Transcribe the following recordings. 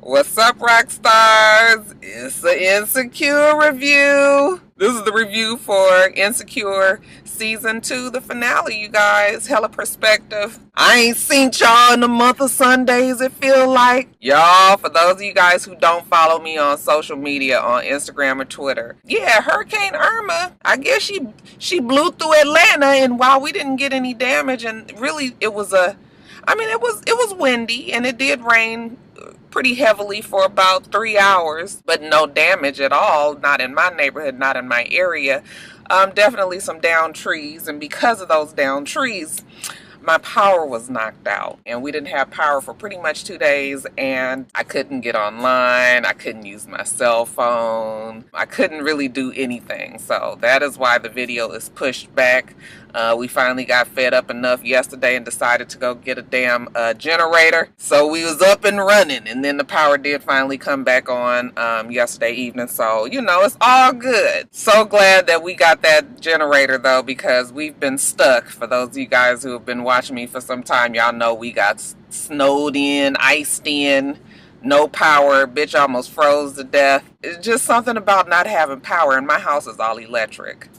What's up, rock stars? It's the Insecure review. This is the review for Insecure Season 2, the finale, you guys. Hella perspective. I ain't seen y'all in the month of Sundays, it feel like. Y'all, for those of you guys who don't follow me on social media, on Instagram or Twitter. Yeah, Hurricane Irma, I guess she blew through Atlanta, and while we didn't get any damage, and really it was it was windy, and it did rain pretty heavily for about 3 hours, but no damage at all. Not in my neighborhood, not in my area. Definitely some downed trees, and because of those downed trees, my power was knocked out, and we didn't have power for pretty much 2 days, and I couldn't get online. I couldn't use my cell phone. I couldn't really do anything. So that is why the video is pushed back. We finally got fed up enough yesterday and decided to go get a damn generator. So we was up and running, and then the power did finally come back on yesterday evening. So, you know, it's all good. So glad that we got that generator, though, because we've been stuck. For those of you guys who have been watching me for some time, y'all know we got snowed in, iced in, no power. Bitch almost froze to death. It's just something about not having power, and my house is all electric.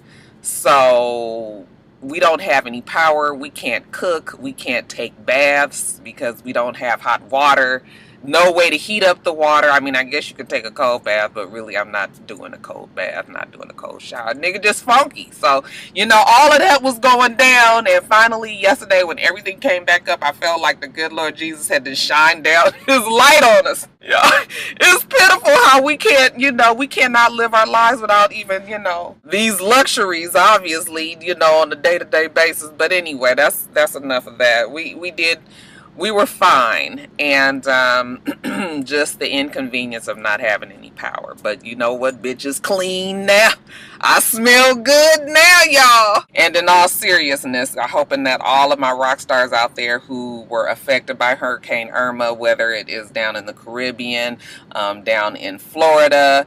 So we don't have any power. We can't cook. We can't take baths because we don't have hot water. No way to heat up the water. I mean, I guess you could take a cold bath, but really I'm not doing a cold bath, not doing a cold shower. Nigga just funky. So, you know, all of that was going down, and finally yesterday when everything came back up, I felt like the good Lord Jesus had to shine down his light on us. Yeah. It's pitiful how we can't, you know, we cannot live our lives without even, you know, these luxuries, obviously, you know, on a day-to-day basis. But anyway, that's enough of that. We were fine, and just the inconvenience of not having any power. But you know what, bitch, is clean now. I smell good now, y'all. And in all seriousness, I'm hoping that all of my rock stars out there who were affected by Hurricane Irma, whether it is down in the Caribbean, down in Florida,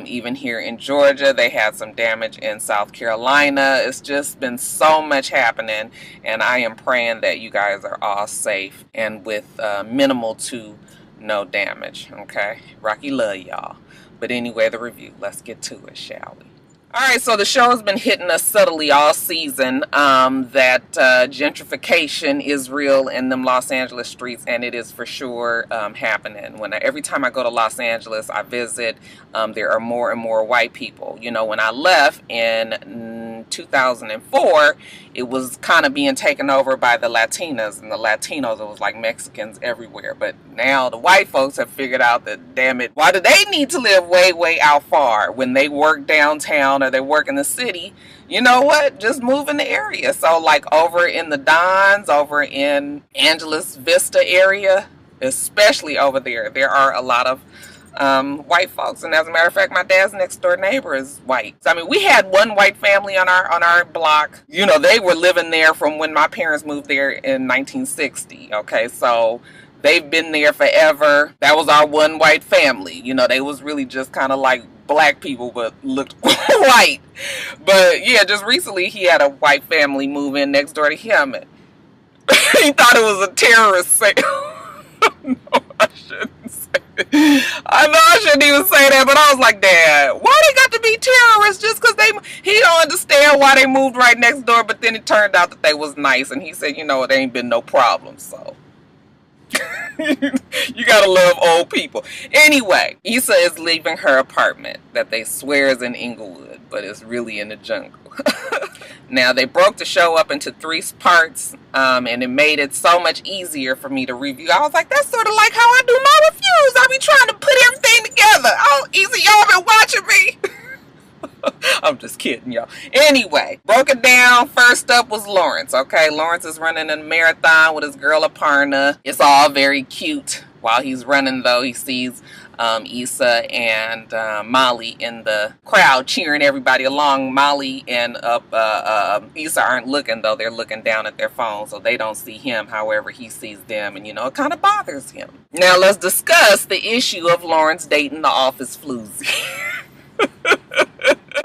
even here in Georgia, they had some damage in South Carolina. It's just been so much happening, and I am praying that you guys are all safe and with minimal to no damage. Okay, Rocky love y'all. But anyway, the review, let's get to it, shall we? Alright, so the show has been hitting us subtly all season that gentrification is real in them Los Angeles streets, and it is for sure happening. Every time I go to Los Angeles, I visit, there are more and more white people. You know, when I left in 2004, it was kind of being taken over by the Latinas, and the Latinos, it was like Mexicans everywhere. But now the white folks have figured out that, damn it, why do they need to live way, way out far when they work downtown or they work in the city? You know what? Just move in the area. So like over in the Dons, over in Angeles Vista area, especially over there, there are a lot of white folks. And as a matter of fact, my dad's next door neighbor is white. So, I mean, we had one white family on our block. You know, they were living there from when my parents moved there in 1960. Okay, so they've been there forever. That was our one white family. You know, they was really just kind of like black people but looked white. But yeah, just recently he had a white family move in next door to him, and he thought it was a terrorist sale. No, I shouldn't say it. I know I shouldn't even say that, but I was like, Dad, why they got to be terrorists just because he don't understand why they moved right next door. But then it turned out that they was nice, and he said, you know, it ain't been no problem. So you gotta love old people. Anyway, Issa is leaving her apartment that they swear is in Inglewood, but it's really in the jungle. Now, they broke the show up into 3 parts, and it made it so much easier for me to review. I was like, that's sort of like how I do my reviews. I be trying to put everything together. Oh, Issa, y'all been watching me. I'm just kidding, y'all. Anyway, broke it down. First up was Lawrence. Okay, Lawrence is running a marathon with his girl Aparna. It's all very cute. While he's running, though, he sees Issa and Molly in the crowd cheering everybody along. Molly and Issa aren't looking, though. They're looking down at their phone, so they don't see him. However, he sees them, and, you know, it kind of bothers him. Now, let's discuss the issue of Lawrence dating the office floozy.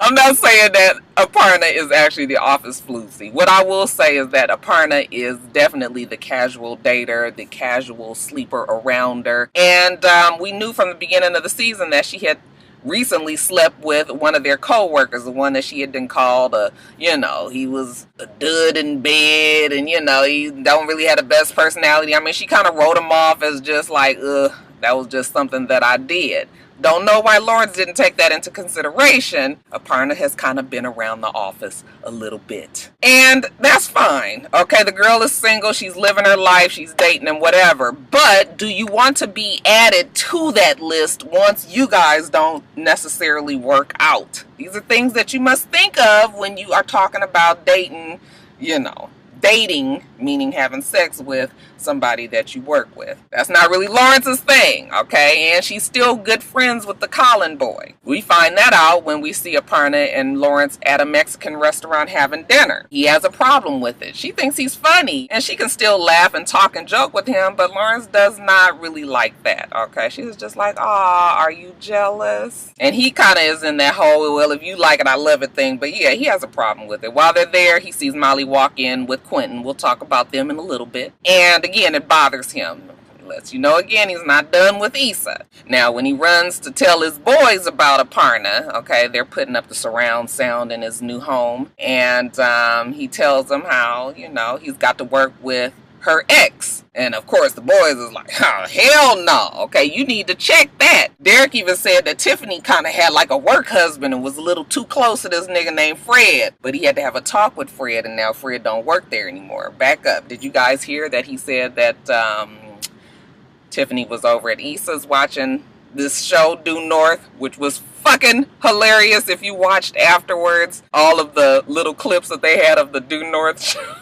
I'm not saying that Aparna is actually the office floozy. What I will say is that Aparna is definitely the casual dater, the casual sleeper arounder. And we knew from the beginning of the season that she had recently slept with one of their co-workers, the one that she had been called he was a dud in bed, and he don't really have the best personality. I mean, she kind of wrote him off as just like, that was just something that I did. Don't know why Lawrence didn't take that into consideration. Aparna has kind of been around the office a little bit. And that's fine. Okay, the girl is single. She's living her life. She's dating and whatever. But do you want to be added to that list once you guys don't necessarily work out? These are things that you must think of when you are talking about dating, dating, meaning having sex with somebody that you work with. That's not really Lawrence's thing, okay? And she's still good friends with the Colin boy. We find that out when we see Aparna and Lawrence at a Mexican restaurant having dinner. He has a problem with it. She thinks he's funny, and she can still laugh and talk and joke with him, but Lawrence does not really like that, okay? She's just like, "Aw, are you jealous?" And he kind of is in that whole, well, if you like it, I love it thing, but yeah, he has a problem with it. While they're there, he sees Molly walk in with Quentin. We'll talk about them in a little bit. And again, it bothers him. Lets you know again he's not done with Issa. Now when he runs to tell his boys about Aparna, okay, they're putting up the surround sound in his new home, and he tells them how he's got to work with her ex. And of course the boys is like, oh, hell no. Okay, you need to check that. Derek even said that Tiffany kind of had like a work husband and was a little too close to this nigga named Fred. But he had to have a talk with Fred, and now Fred don't work there anymore. Back up. Did you guys hear that he said that Tiffany was over at Issa's watching this show, Due North, which was fucking hilarious if you watched afterwards all of the little clips that they had of the Due North show.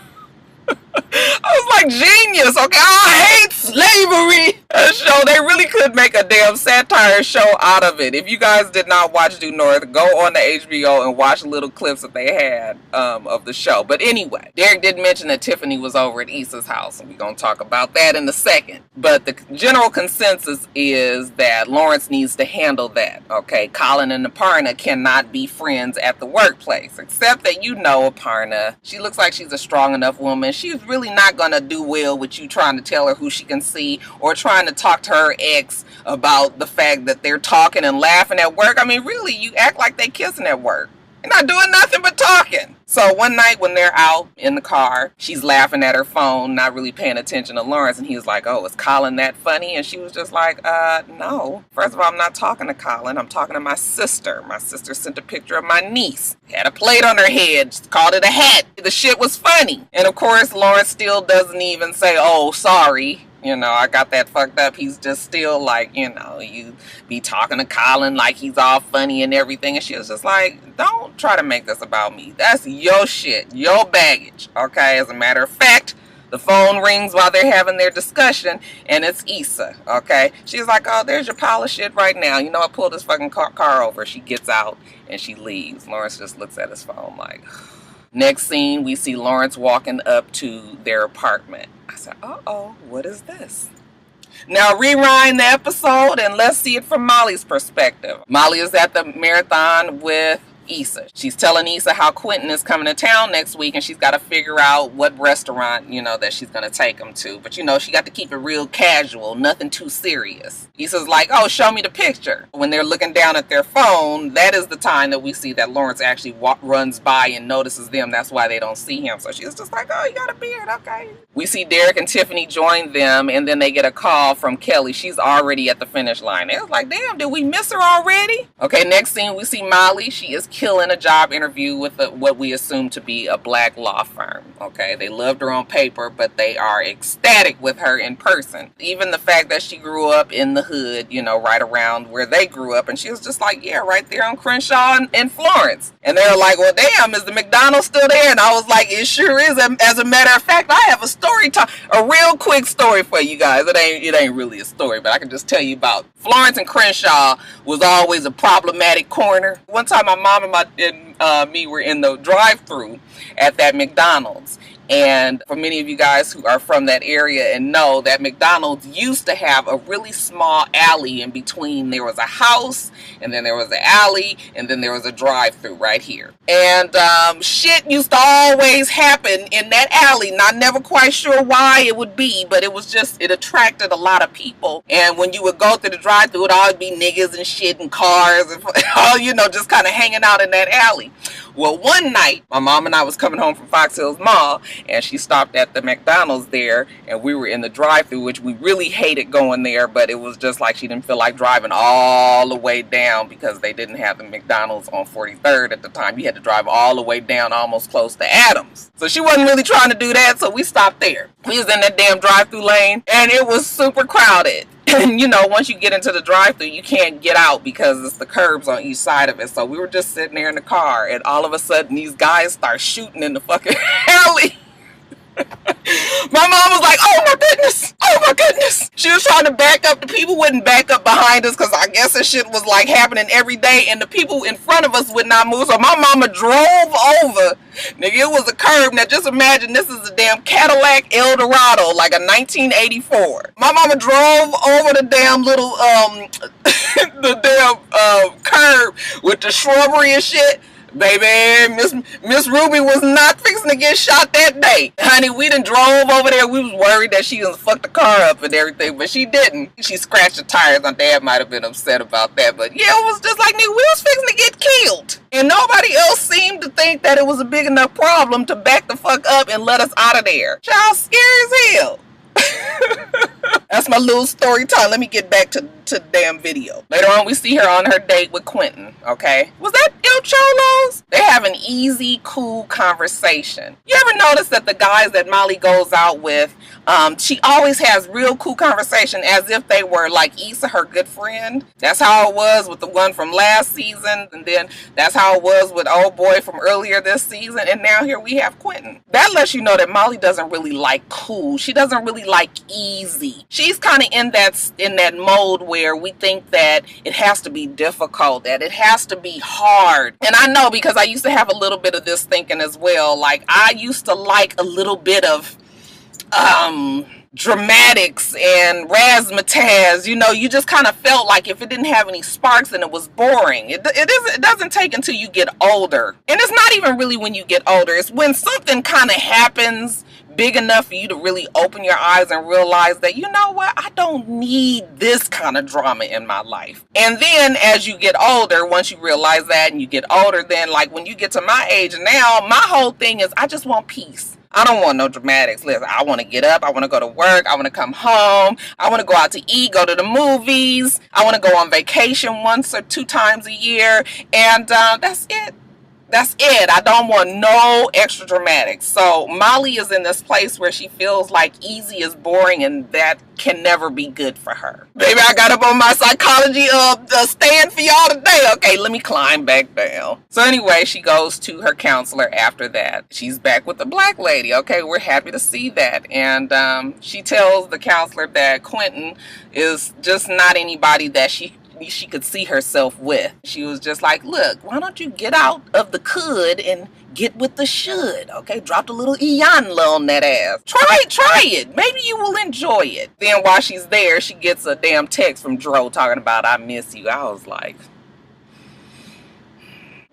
I was like, genius, okay? I hate slavery. That show, they really could make a damn satire show out of it. If you guys did not watch Due North, go on to HBO and watch little clips that they had of the show. But anyway, Derek did mention that Tiffany was over at Issa's house, and we're going to talk about that in a second. But the general consensus is that Lawrence needs to handle that, okay? Colin and Aparna cannot be friends at the workplace, except that Aparna, she looks like she's a strong enough woman. She's really not going to do well with you trying to tell her who she can see, or trying to talk to her ex about the fact that they're talking and laughing at work. I mean, really, you act like they kissing at work. They're not doing nothing but talking. So one night when they're out in the car, she's laughing at her phone, not really paying attention to Lawrence, and he was like, "Oh, is Colin that funny?" And she was just like, no. First of all, I'm not talking to Colin. I'm talking to my sister. My sister sent a picture of my niece. Had a plate on her head. Just called it a hat. The shit was funny. And of course, Lawrence still doesn't even say, "Oh, sorry. I got that fucked up." He's just still like, you be talking to Colin like he's all funny and everything. And she was just like, don't try to make this about me. That's your shit, your baggage, okay? As a matter of fact, the phone rings while they're having their discussion, and it's Issa, okay? She's like, "Oh, there's your pile of shit right now. I pulled this fucking car over." She gets out, and she leaves. Lawrence just looks at his phone like... Next scene, we see Lawrence walking up to their apartment. I said, uh-oh, what is this? Now rewind the episode and let's see it from Molly's perspective. Molly is at the marathon with Issa. She's telling Issa how Quentin is coming to town next week, and she's got to figure out what restaurant, that she's going to take him to. But, she got to keep it real casual, nothing too serious. Issa's like, "Oh, show me the picture." When they're looking down at their phone, that is the time that we see that Lawrence actually runs by and notices them. That's why they don't see him. So she's just like, "Oh, you got a beard, okay." We see Derek and Tiffany join them, and then they get a call from Kelly. She's already at the finish line. It was like, damn, did we miss her already? Okay, next scene, we see Molly. She is killing a job interview with what we assume to be a black law firm. Okay, they loved her on paper, but they are ecstatic with her in person. Even the fact that she grew up in the hood, right around where they grew up, and she was just like, yeah, right there on Crenshaw and Florence. And they were like, well, damn, is the McDonald's still there? And I was like, it sure is. As a matter of fact, I have a real quick story for you guys. It ain't really a story, but I can just tell you about Florence and Crenshaw was always a problematic corner. One time my mom and me were in the drive-thru at that McDonald's. And for many of you guys who are from that area and know that McDonald's used to have a really small alley in between. There was a house, and then there was an alley, and then there was a drive-thru right here. And shit used to always happen in that alley. Not never quite sure why it would be, but it was just, it attracted a lot of people. And when you would go through the drive-thru, it would always be niggas and shit and cars and all, you know, just kind of hanging out in that alley. Well, one night, my mom and I was coming home from Fox Hills Mall, and she stopped at the McDonald's there, and we were in the drive-thru, which we really hated going there, but it was just like she didn't feel like driving all the way down because they didn't have the McDonald's on 43rd at the time. You had to drive all the way down almost close to Adams. So she wasn't really trying to do that, so we stopped there. We was in that damn drive-thru lane, and it was super crowded. And you know, once you get into the drive-thru, you can't get out because it's the curbs on each side of it. So we were just sitting there in the car, and all of a sudden these guys start shooting in the fucking alley. My mom was like, oh my goodness, oh my goodness. She was trying to back up. The people wouldn't back up behind us because I guess this shit was like happening every day, and the people in front of us would not move. So my mama drove over. Nigga, it was a curb. Now just imagine this is a damn Cadillac Eldorado, like a 1984. My mama drove over the damn little the damn curb with the shrubbery and shit. Baby, Miss Ruby was not fixing to get shot that day. Honey, we done drove over there. We was worried that she was fucked the car up and everything, but she didn't. She scratched the tires. My dad might have been upset about that, but yeah, it was just like, nigga, we was fixing to get killed. And nobody else seemed to think that it was a big enough problem to back the fuck up and let us out of there. Y'all scary as hell. That's my little story time. Let me get back to the damn video. Later on, we see her on her date with Quentin, okay? Was that Il Cholos? They have an easy, cool conversation. You ever notice that the guys that Molly goes out with, she always has real cool conversation as if they were like Issa, her good friend? That's how it was with the one from last season, and then that's how it was with old boy from earlier this season, and now here we have Quentin. That lets you know that Molly doesn't really like cool. She doesn't really like easy. She's kind of in that mode where we think that it has to be difficult, that it has to be hard. And I know because I used to have a little bit of this thinking as well. Like I used to like a little bit of dramatics and razzmatazz. You know, you just kind of felt like if it didn't have any sparks, then it was boring. It doesn't take until you get older. And it's not even really when you get older. It's when something kind of happens big enough for you to really open your eyes and realize that, you know what, I don't need this kind of drama in my life. And then as you get older, once you realize that and you get older, then like when you get to my age now, my whole thing is I just want peace. I don't want no dramatics. Listen, I want to get up. I want to go to work. I want to come home. I want to go out to eat, go to the movies. I want to go on vacation 1 or 2 times a year. And that's it. That's it. I don't want no extra dramatics. So Molly is in this place where she feels like easy is boring, and that can never be good for her. Baby, I got up on my psychology stand for y'all today. Okay, let me climb back down. So anyway, she goes to her counselor after that. She's back with the black lady. Okay, we're happy to see that. And she tells the counselor that Quentin is just not anybody that she could see herself with. She was just like, look, why don't you get out of the could and get with the should, okay? Drop a little Iyanla on that ass. Try it. Maybe you will enjoy it. Then while she's there, she gets a damn text from Dro talking about, I miss you. I was like...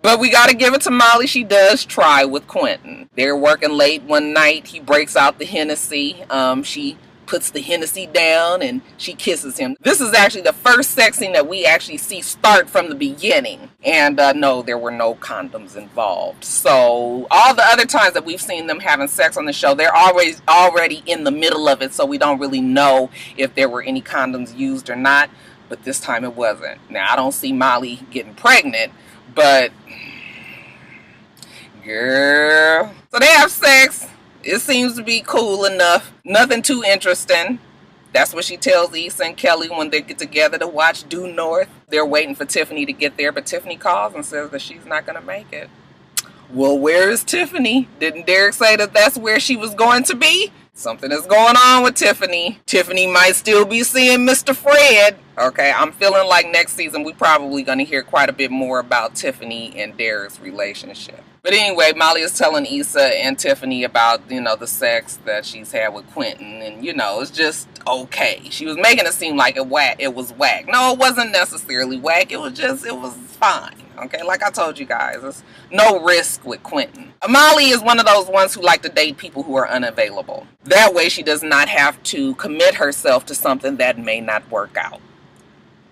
But we gotta give it to Molly. She does try with Quentin. They're working late one night. He breaks out the Hennessy. She puts the Hennessy down and she kisses him. This is actually the first sex scene that we actually see start from the beginning. And no, there were no condoms involved. So all the other times that we've seen them having sex on the show, they're always already in the middle of it. So we don't really know if there were any condoms used or not. But this time it wasn't. Now, I don't see Molly getting pregnant, but girl. So they have sex. It seems to be cool enough. Nothing too interesting. That's what she tells Issa and Kelly when they get together to watch Due North. They're waiting for Tiffany to get there, but Tiffany calls and says that she's not going to make it. Well, where is Tiffany? Didn't Derek say that that's where she was going to be? Something is going on with Tiffany. Tiffany might still be seeing Mr. Fred. Okay, I'm feeling like next season we probably going to hear quite a bit more about Tiffany and Derek's relationship. But anyway, Molly is telling Issa and Tiffany about, you know, the sex that she's had with Quentin. And, you know, it's just okay. She was making it seem like it was whack. No, it wasn't necessarily whack. It was fine. Okay, like I told you guys, there's no risk with Quentin. Molly is one of those ones who like to date people who are unavailable. That way she does not have to commit herself to something that may not work out.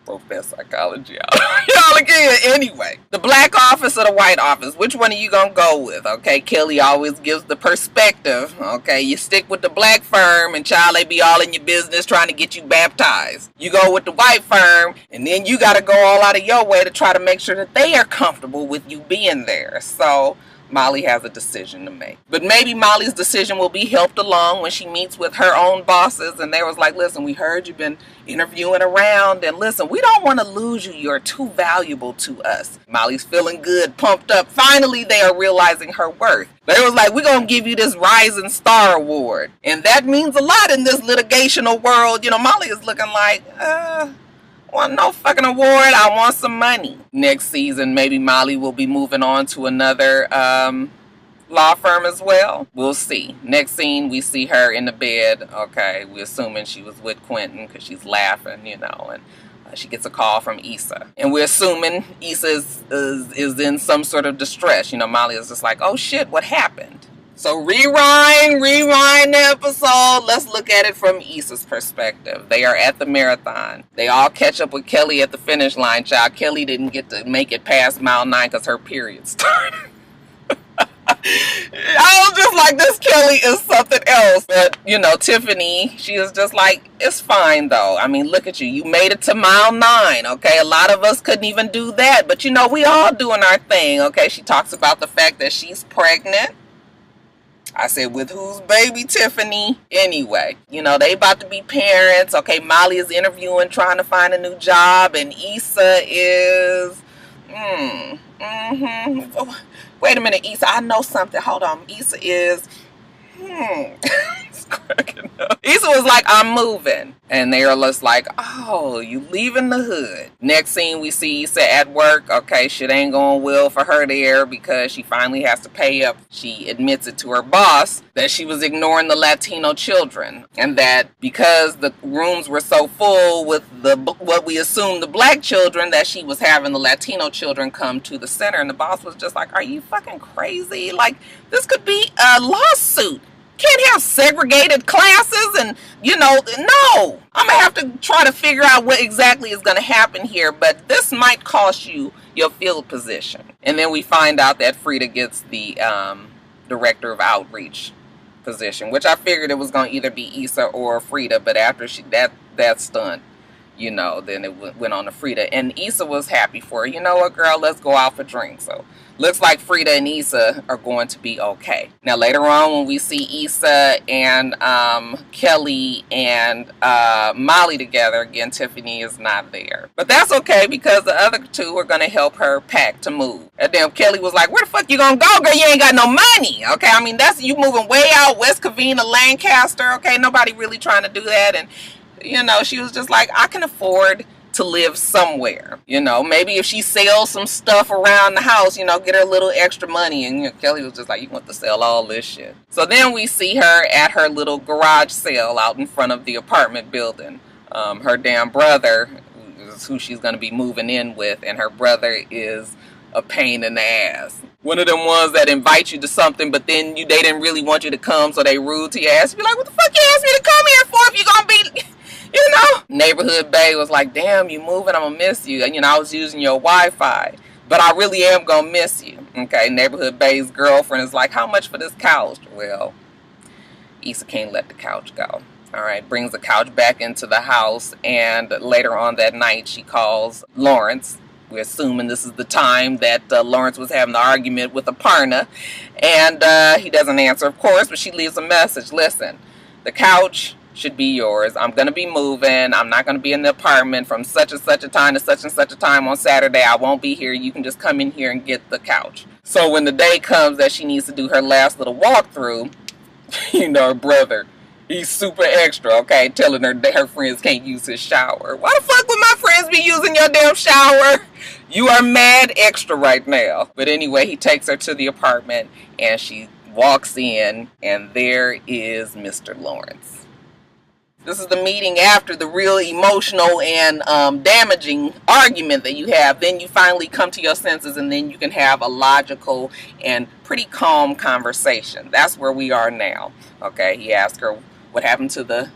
Professor psychology y'all again. Anyway, the black office or the white office, which one are you gonna go with? Okay, Kelly always gives the perspective. Okay, you stick with the black firm and child, they be all in your business trying to get you baptized. You go with the white firm and then you gotta go all out of your way to try to make sure that they are comfortable with you being there. So Molly has a decision to make. But maybe Molly's decision will be helped along when she meets with her own bosses and they was like, listen, we heard you've been interviewing around and listen, we don't want to lose you. You're too valuable to us. Molly's feeling good, pumped up. Finally, they are realizing her worth. They was like, we're going to give you this Rising Star Award. And that means a lot in this litigational world. You know, Molly is looking like, want no fucking award. I want some money. Next season, maybe Molly will be moving on to another law firm as well. We'll see. Next scene, we see her in the bed. Okay, we're assuming she was with Quentin because she's laughing, you know, and she gets a call from Issa. And we're assuming Issa is in some sort of distress. You know, Molly is just like, oh shit, what happened? So rewind the episode. Let's look at it from Issa's perspective. They are at the marathon. They all catch up with Kelly at the finish line, child. Kelly didn't get to make it past mile 9 because her period started. I was just like, this Kelly is something else. But, you know, Tiffany, she is just like, it's fine, though. I mean, look at you. You made it to mile 9, okay? A lot of us couldn't even do that. But, you know, we all doing our thing, okay? She talks about the fact that she's pregnant. I said, with whose baby? Tiffany. Anyway, you know, they about to be parents. Okay, Molly is interviewing, trying to find a new job. And Issa is... Oh, wait a minute, Issa. I know something. Hold on. Issa is... Issa was like, I'm moving. And they are just like, oh, you leaving the hood. Next scene, we see Issa at work. Okay, shit ain't going well for her there because she finally has to pay up. She admits it to her boss that she was ignoring the Latino children. And that because the rooms were so full with what we assumed the black children, that she was having the Latino children come to the center. And the boss was just like, are you fucking crazy? Like, this could be a lawsuit. Can't have segregated classes and, you know, no. I'm going to have to try to figure out what exactly is going to happen here, but this might cost you your field position. And then we find out that Frida gets the director of outreach position, which I figured it was going to either be Issa or Frida, but after that stunt, you know, then it went on to Frida. And Issa was happy for her. You know what, girl, let's go out for drinks. So looks like Frida and Issa are going to be okay. Now, later on, when we see Issa and Kelly and Molly together, again, Tiffany is not there. But that's okay because the other two are going to help her pack to move. And then Kelly was like, where the fuck you going to go, girl? You ain't got no money. Okay, I mean, that's you moving way out West Covina, Lancaster. Okay, nobody really trying to do that. And, you know, she was just like, I can afford to live somewhere. You know, maybe if she sells some stuff around the house, you know, get her a little extra money. And, you know, Kelly was just like, you want to sell all this shit. So then we see her at her little garage sale out in front of the apartment building. Her damn brother is who she's going to be moving in with, and her brother is a pain in the ass. One of them ones that invite you to something, but then they didn't really want you to come, so they rude to your ass. You be like, what the fuck you asked me to come here for if you gonna be... You know, Neighborhood Bae was like, damn, you moving, I'm gonna miss you. And, you know, I was using your Wi-Fi, but I really am gonna miss you. Okay, Neighborhood Bae's girlfriend is like, how much for this couch? Well, Issa can't let the couch go. All right, brings the couch back into the house, and later on that night, she calls Lawrence. We're assuming this is the time that Lawrence was having the argument with Aparna, and he doesn't answer, of course, but she leaves a message. Listen, the couch should be yours. I'm going to be moving. I'm not going to be in the apartment from such and such a time to such and such a time on Saturday. I won't be here. You can just come in here and get the couch. So when the day comes that she needs to do her last little walkthrough, you know, her brother He's super extra, okay? Telling her that her friends can't use his shower. Why the fuck would my friends be using your damn shower? You are mad extra right now. But anyway, he takes her to the apartment and she walks in and there is Mr. Lawrence. This is the meeting after the real emotional and damaging argument that you have. Then you finally come to your senses and then you can have a logical and pretty calm conversation. That's where we are now. Okay, he asked her what happened to the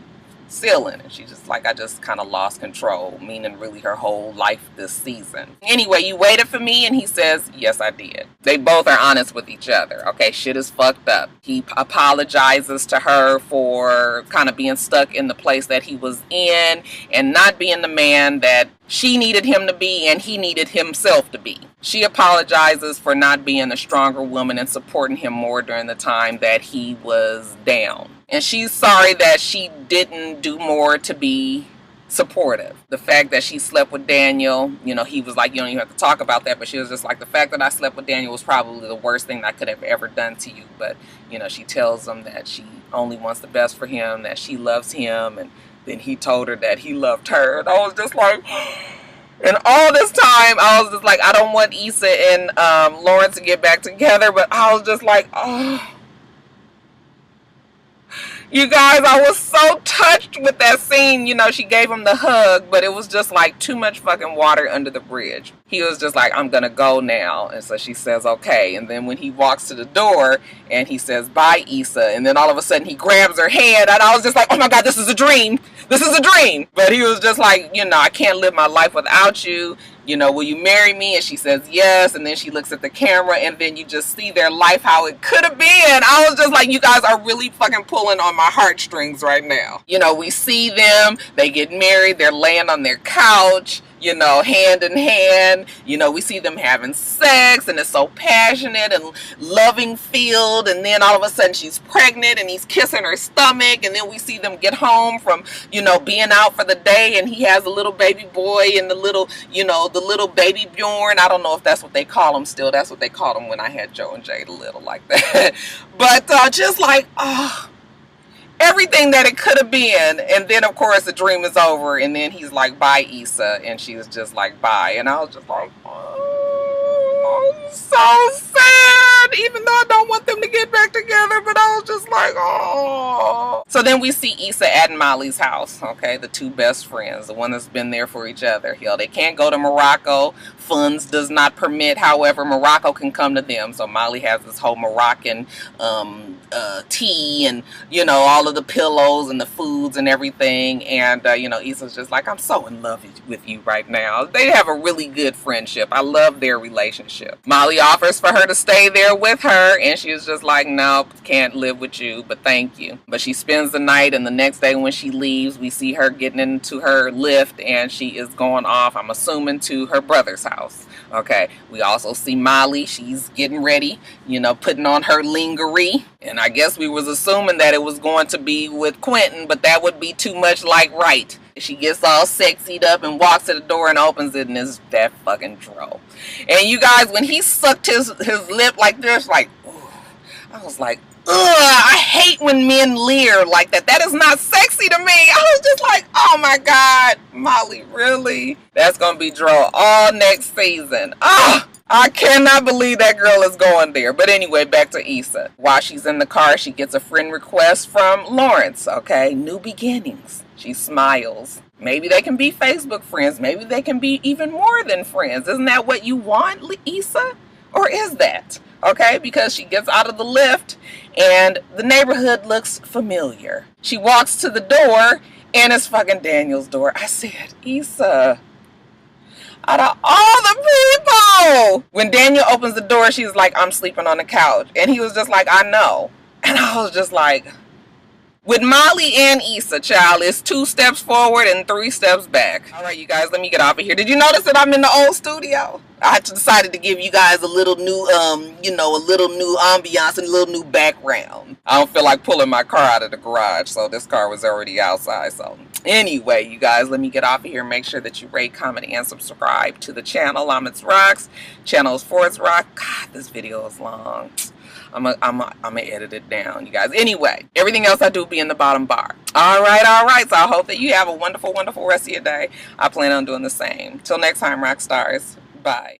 ceiling and she's just like, I just kind of lost control, meaning really her whole life this season. Anyway, you waited for me, and he says, yes, I did. They both are honest with each other. Okay, shit is fucked up. He apologizes to her for kind of being stuck in the place that he was in and not being the man that she needed him to be and he needed himself to be. She apologizes for not being a stronger woman and supporting him more during the time that he was down. And she's sorry that she didn't do more to be supportive. The fact that she slept with Daniel, you know, he was like, you don't even have to talk about that, but she was just like, the fact that I slept with Daniel was probably the worst thing I could have ever done to you. But, you know, she tells him that she only wants the best for him, that she loves him, and then he told her that he loved her. And I was just like, and all this time, I was just like, I don't want Issa and Lawrence to get back together, but I was just like, oh. You guys, I was so touched with that scene. You know, she gave him the hug, but it was just like too much fucking water under the bridge. He was just like, I'm gonna go now. And so she says, okay. And then when he walks to the door and he says, bye, Issa. And then all of a sudden he grabs her hand and I was just like, oh my God, this is a dream. This is a dream. But he was just like, you know, I can't live my life without you. You know, will you marry me? And she says yes. And then she looks at the camera and then you just see their life, how it could have been. I was just like, you guys are really fucking pulling on my heartstrings right now. You know, we see them, they get married, they're laying on their couch, you know, hand in hand. You know, we see them having sex and it's so passionate and loving filled. And then all of a sudden she's pregnant and he's kissing her stomach. And then we see them get home from, you know, being out for the day and he has a little baby boy and the little, you know, the little baby Bjorn. I don't know if that's what they call him still. That's what they called him when I had Joe and Jade, a little like that. But just like, oh, everything that it could have been. And then of course the dream is over and then he's like, bye, Issa. And she was just like, bye. And I was just like, oh, so sad. Even though I don't want them to get back together, but I was just like, oh. So then we see Issa at Molly's house. Okay, the two best friends, the one that's been there for each other. Hell, they can't go to Morocco. Funds does not permit. However, Morocco can come to them. So Molly has this whole Moroccan tea and, you know, all of the pillows and the foods and everything. And, you know, Issa's just like, I'm so in love with you right now. They have a really good friendship. I love their relationship. Molly offers for her to stay there with her. And she was just like, nope, can't live with you, but thank you. But she spends the night and the next day when she leaves, we see her getting into her lift and she is going off, I'm assuming, to her brother's house. Okay, we also see Molly. She's getting ready, you know, putting on her lingerie. And I guess we was assuming that it was going to be with Quentin, but that would be too much like right. She gets all sexied up and walks to the door and opens it and it's that fucking Dro. And you guys, when he sucked his lip like this, like, ooh, I was like, ugh, I hate when men leer like that. That is not sexy to me. I was just like, oh my God, Molly, really? That's going to be Dro all next season. Ah! I cannot believe that girl is going there. But anyway, back to Issa. While she's in the car, she gets a friend request from Lawrence. Okay, new beginnings. She smiles. Maybe they can be Facebook friends. Maybe they can be even more than friends. Isn't that what you want, Issa? Or is that? Okay, because she gets out of the lift and the neighborhood looks familiar. She walks to the door and it's fucking Daniel's door. I said, Issa, out of all the people. When Daniel opens the door, she's like, I'm sleeping on the couch. And he was just like, I know. And I was just like, with Molly and Issa, child, it's 2 steps forward and 3 steps back. All right, you guys, let me get off of here. Did you notice that I'm in the old studio? I decided to give you guys a little new, you know, a little new ambiance and a little new background. I don't feel like pulling my car out of the garage, so this car was already outside. So anyway, you guys, let me get off of here. Make sure that you rate, comment, and subscribe to the channel. I'm itsrox. Channel is for itsrox. God, this video is long. I'm gonna edit it down, you guys. Anyway, everything else I do be in the bottom bar. All right. So I hope that you have a wonderful, wonderful rest of your day. I plan on doing the same. Till next time, rock stars. Bye.